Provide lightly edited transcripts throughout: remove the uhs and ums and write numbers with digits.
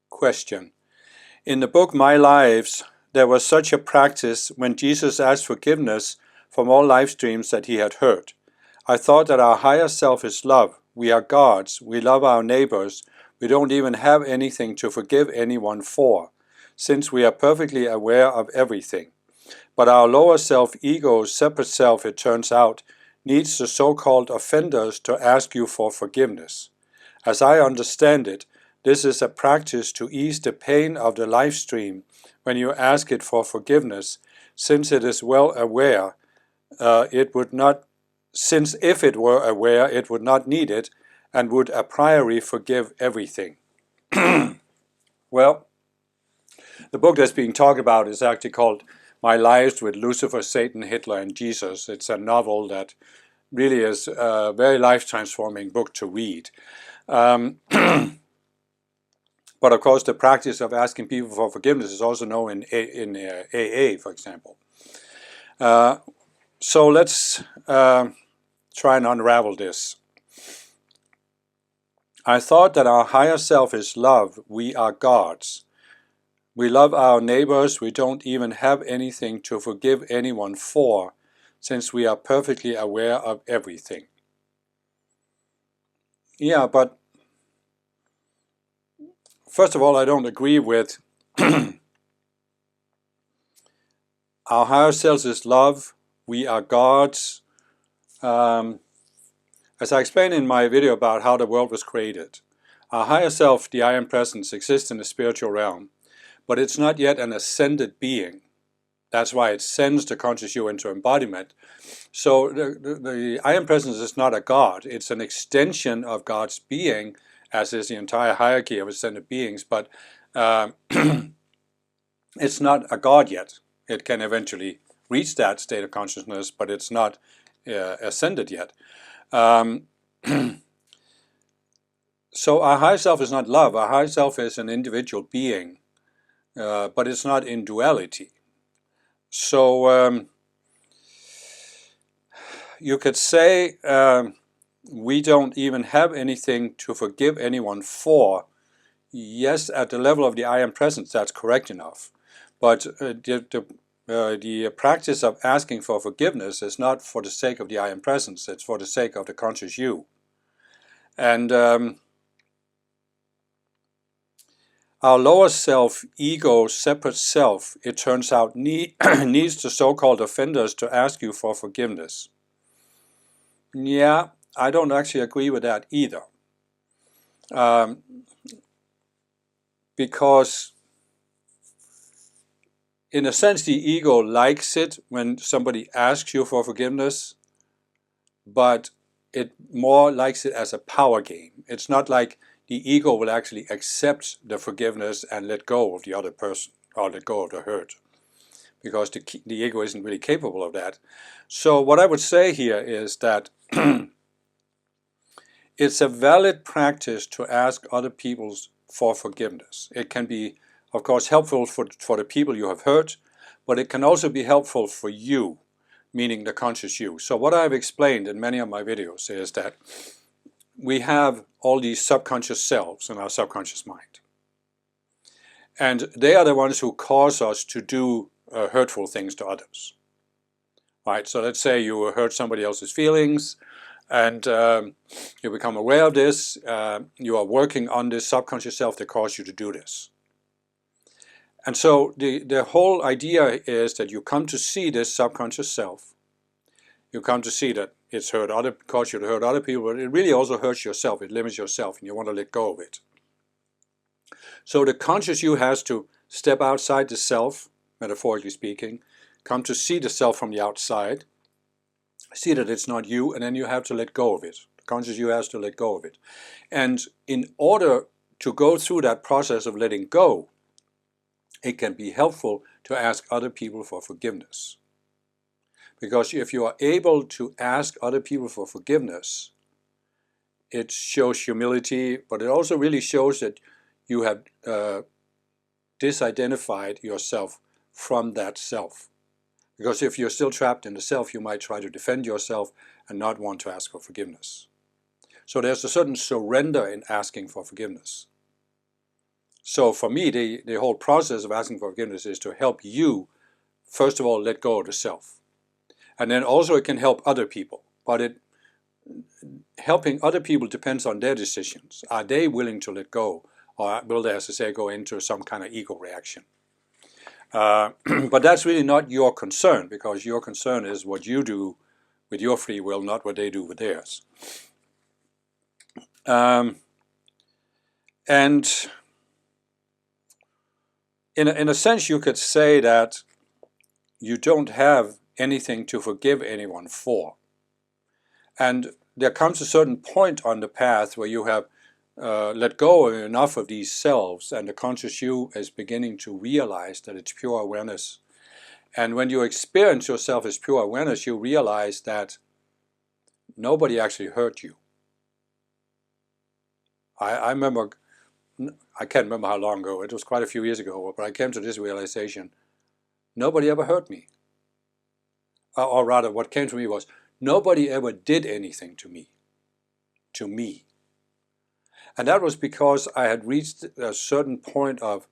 Question. In the book My Lives, there was such a practice when Jesus asked forgiveness from all life streams that he had heard. I thought that our higher self is love. We are gods. We love our neighbors. We don't even have anything to forgive anyone for, since we are perfectly aware of everything. But our lower self, ego, separate self, it turns out, needs the so-called offenders to ask you for forgiveness. As I understand it, this is a practice to ease the pain of the life stream when you ask it for forgiveness, since it is well aware it would not, since if it were aware it would not need it and would a priori forgive everything. Well, the book that's being talked about is actually called My Lives with Lucifer, Satan, Hitler, and Jesus. It's a novel that really is a very life-transforming book to read. But of course, the practice of asking people for forgiveness is also known in AA, for example. So let's try and unravel this. I thought that our higher self is love. We are gods. We love our neighbors. We don't even have anything to forgive anyone for, since we are perfectly aware of everything. Yeah, but first of all, I don't agree with our higher self is love. We are gods. As I explained in my video about how the world was created, our higher self, the I Am Presence, exists in the spiritual realm, but it's not yet an ascended being. That's why it sends the conscious you into embodiment. So the I Am Presence is not a God. It's an extension of God's being, as is the entire hierarchy of ascended beings, but it's not a God yet. It can eventually reach that state of consciousness, but it's not ascended yet. So our higher self is not love. Our higher self is an individual being, but it's not in duality. So you could say we don't even have anything to forgive anyone for. Yes, at the level of the I Am Presence, that's correct enough. But the practice of asking for forgiveness is not for the sake of the I Am Presence, it's for the sake of the conscious you. And our lower self, ego, separate self, it turns out, needs the so-called offenders to ask you for forgiveness. Yeah, I don't actually agree with that either. Because in a sense, the ego likes it when somebody asks you for forgiveness, but it more likes it as a power game. It's not like the ego will actually accept the forgiveness and let go of the other person, or let go of the hurt, because the ego isn't really capable of that. So what I would say here is that it's a valid practice to ask other people for forgiveness. It can be, of course, helpful for the people you have hurt, but it can also be helpful for you, meaning the conscious you. So what I've explained in many of my videos is that we have all these subconscious selves in our subconscious mind. And they are the ones who cause us to do hurtful things to others. Right? So let's say you hurt somebody else's feelings, and you become aware of this. You are working on this subconscious self that caused you to do this. And so the whole idea is that you come to see this subconscious self. You come to see that it's caused you to hurt other people, but it really also hurts yourself. It limits yourself, and you want to let go of it. So the conscious you has to step outside the self, metaphorically speaking, come to see the self from the outside, see that it's not you, and then you have to let go of it. The conscious you has to let go of it. And in order to go through that process of letting go, it can be helpful to ask other people for forgiveness. Because if you are able to ask other people for forgiveness, it shows humility, but it also really shows that you have disidentified yourself from that self. Because if you're still trapped in the self, you might try to defend yourself and not want to ask for forgiveness. So there's a certain surrender in asking for forgiveness. So for me, the whole process of asking for forgiveness is to help you, first of all, let go of the self. And then also it can help other people. But helping other people depends on their decisions. Are they willing to let go? Or will they, as I say, go into some kind of ego reaction? But that's really not your concern, because your concern is what you do with your free will, not what they do with theirs. And in a sense, you could say that you don't have anything to forgive anyone for. And there comes a certain point on the path where you have let go of enough of these selves, and the conscious you is beginning to realize that it's pure awareness. And when you experience yourself as pure awareness, you realize that nobody actually hurt you. I remember, I can't remember how long ago, it was quite a few years ago, but I came to this realization: nobody ever hurt me. Or rather, what came to me was, nobody ever did anything to me. And that was because I had reached a certain point of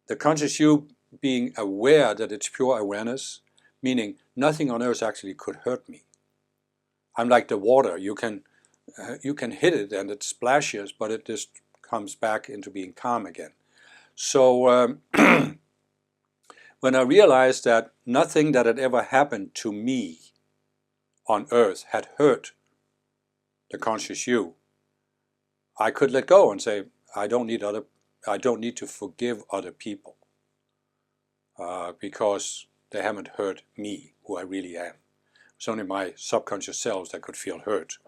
the conscious you being aware that it's pure awareness, meaning nothing on earth actually could hurt me. I'm like the water. You can hit it and it splashes, but it just comes back into being calm again. So when I realized that nothing that had ever happened to me on earth had hurt the conscious you, I could let go and say, I don't need to forgive other people because they haven't hurt me, who I really am. It's only my subconscious selves that could feel hurt.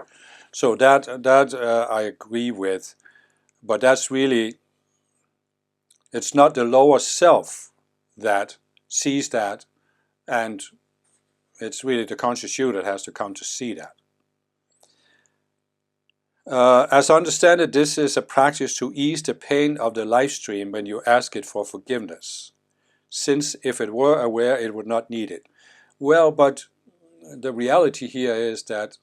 So that I agree with, but that's really, it's not the lower self that sees that, and it's really the conscious you that has to come to see that. As I understand it, this is a practice to ease the pain of the life stream when you ask it for forgiveness, since if it were aware, it would not need it. Well, but the reality here is that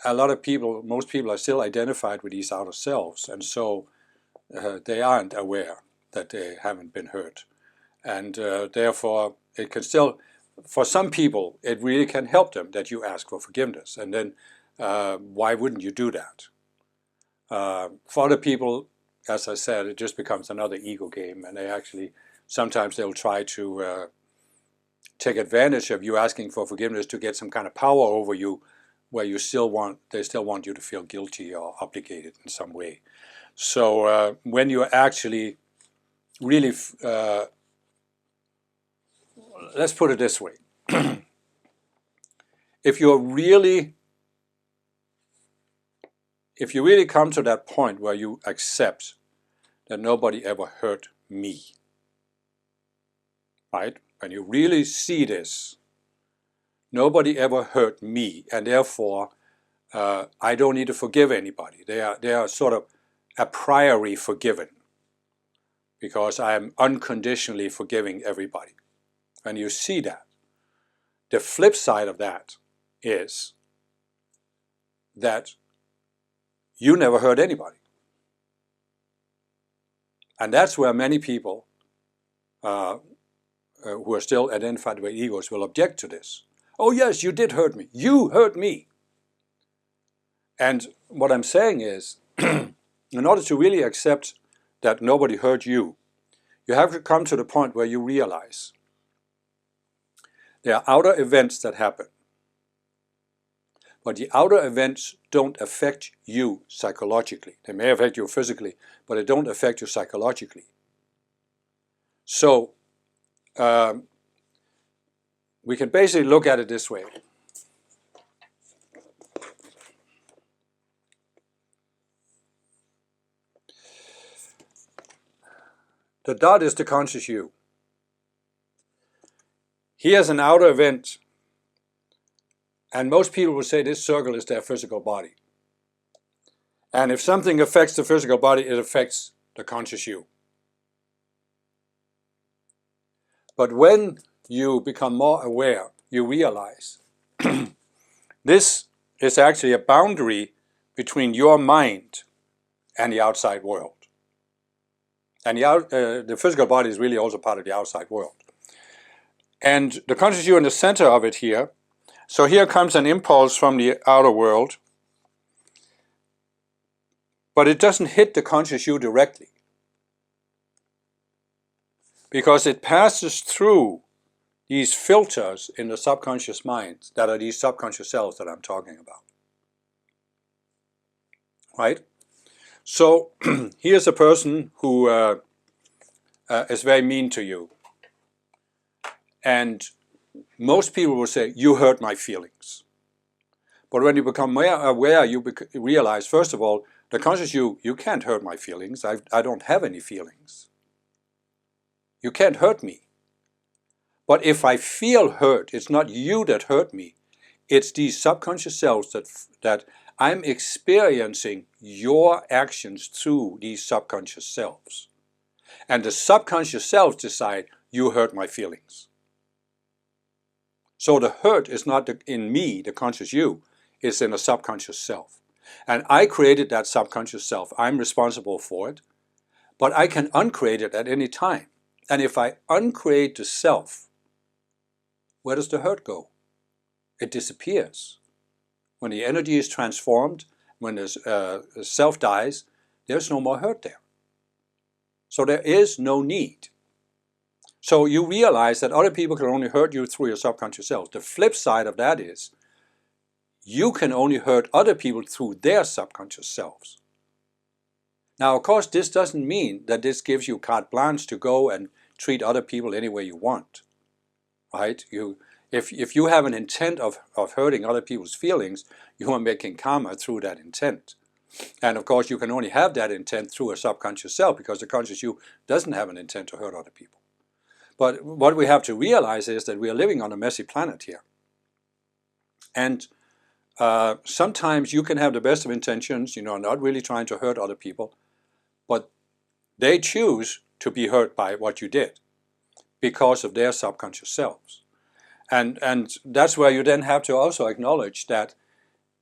a lot of people, most people are still identified with these outer selves, and so they aren't aware that they haven't been hurt. And therefore, it can still, for some people, it really can help them that you ask for forgiveness. And then why wouldn't you do that? For other people, as I said, it just becomes another ego game, and they actually, sometimes they'll try to take advantage of you asking for forgiveness to get some kind of power over you, where they still want you to feel guilty or obligated in some way. So when you actually really, let's put it this way, if you really come to that point where you accept that nobody ever hurt me, right? When you really see this, nobody ever hurt me, and therefore I don't need to forgive anybody. They are sort of a priori forgiven, because I am unconditionally forgiving everybody. And you see that. The flip side of that is that you never hurt anybody. And that's where many people who are still identified with egos will object to this. Oh yes, you did hurt me. You hurt me. And what I'm saying is, in order to really accept that nobody hurt you, you have to come to the point where you realize there are outer events that happen. But the outer events don't affect you psychologically. They may affect you physically, but they don't affect you psychologically. So we can basically look at it this way. The dot is the conscious you. Here's an outer event, and most people will say this circle is their physical body. And if something affects the physical body, it affects the conscious you. But when you become more aware, you realize this is actually a boundary between your mind and the outside world. And the physical body is really also part of the outside world. And the conscious you in the center of it here. So here comes an impulse from the outer world, but it doesn't hit the conscious you directly, because it passes through these filters in the subconscious mind that are these subconscious cells that I'm talking about. Right? So here's a person who is very mean to you. And most people will say, you hurt my feelings. But when you become more aware, you realize, first of all, the conscious you can't hurt my feelings. I don't have any feelings. You can't hurt me. But if I feel hurt, it's not you that hurt me. It's these subconscious selves that I'm experiencing your actions through these subconscious selves. And the subconscious selves decide, you hurt my feelings. So the hurt is not in me, the conscious you, it's in a subconscious self. And I created that subconscious self. I'm responsible for it. But I can uncreate it at any time. And if I uncreate the self, where does the hurt go? It disappears. When the energy is transformed, when the self dies, there's no more hurt there. So there is no need. So you realize that other people can only hurt you through your subconscious self. The flip side of that is you can only hurt other people through their subconscious selves. Now, of course, this doesn't mean that this gives you carte blanche to go and treat other people any way you want. Right? If you have an intent of hurting other people's feelings, you are making karma through that intent. And of course, you can only have that intent through a subconscious self, because the conscious you doesn't have an intent to hurt other people. But what we have to realize is that we are living on a messy planet here. And sometimes you can have the best of intentions, not really trying to hurt other people, but they choose to be hurt by what you did because of their subconscious selves. And that's where you then have to also acknowledge that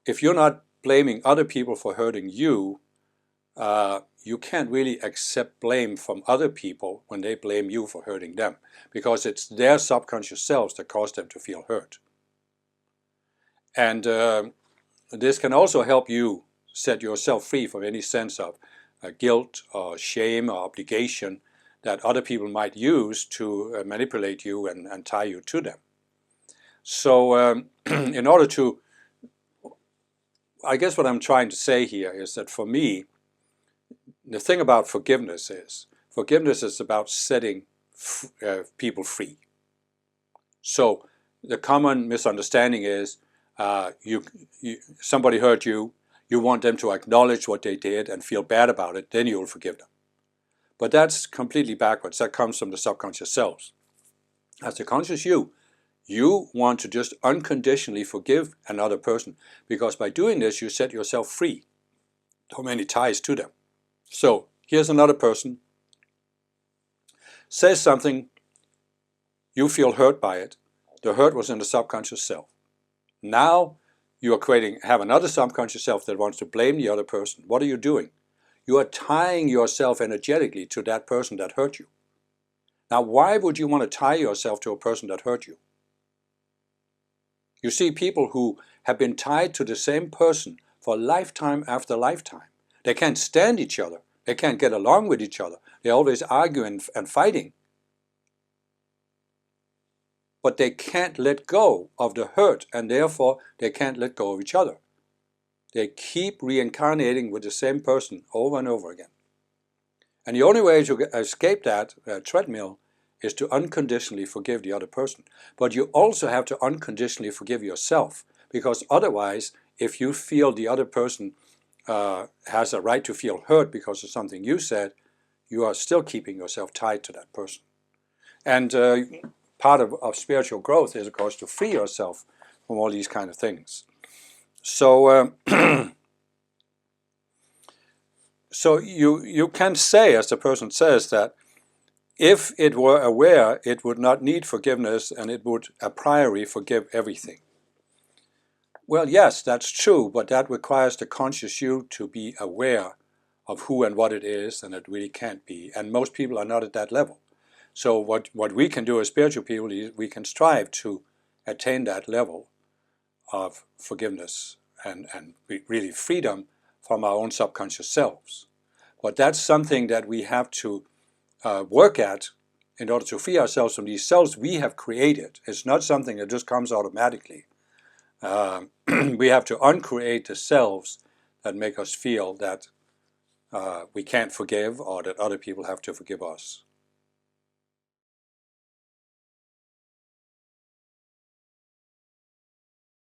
if you're not blaming other people for hurting you, you can't really accept blame from other people when they blame you for hurting them, because it's their subconscious selves that cause them to feel hurt. And this can also help you set yourself free from any sense of guilt or shame or obligation that other people might use to manipulate you and tie you to them. So in order to, I guess what I'm trying to say here is that for me, the thing about forgiveness is about setting people free. So the common misunderstanding is somebody hurt you, you want them to acknowledge what they did and feel bad about it, then you'll forgive them. But that's completely backwards. That comes from the subconscious selves. As the conscious you want to just unconditionally forgive another person, because by doing this, you set yourself free from any ties to them. So here's another person, says something, you feel hurt by it. The hurt was in the subconscious self. Now you are have another subconscious self that wants to blame the other person. What are you doing? You are tying yourself energetically to that person that hurt you. Now, why would you want to tie yourself to a person that hurt you? You see people who have been tied to the same person for lifetime after lifetime. They can't stand each other. They can't get along with each other. They're always arguing and fighting. But they can't let go of the hurt, and therefore they can't let go of each other. They keep reincarnating with the same person over and over again. And the only way to escape that treadmill is to unconditionally forgive the other person. But you also have to unconditionally forgive yourself, because otherwise, if you feel the other person has a right to feel hurt because of something you said, you are still keeping yourself tied to that person. And part of spiritual growth is, of course, to free yourself from all these kind of things. So, so you can say, as the person says, that if it were aware, it would not need forgiveness, and it would a priori forgive everything. Well, yes, that's true, but that requires the conscious you to be aware of who and what it is, and it really can't be. And most people are not at that level. So what we can do as spiritual people is we can strive to attain that level of forgiveness and really freedom from our own subconscious selves. But that's something that we have to work at in order to free ourselves from these selves we have created. It's not something that just comes automatically. We have to uncreate the selves that make us feel that we can't forgive or that other people have to forgive us.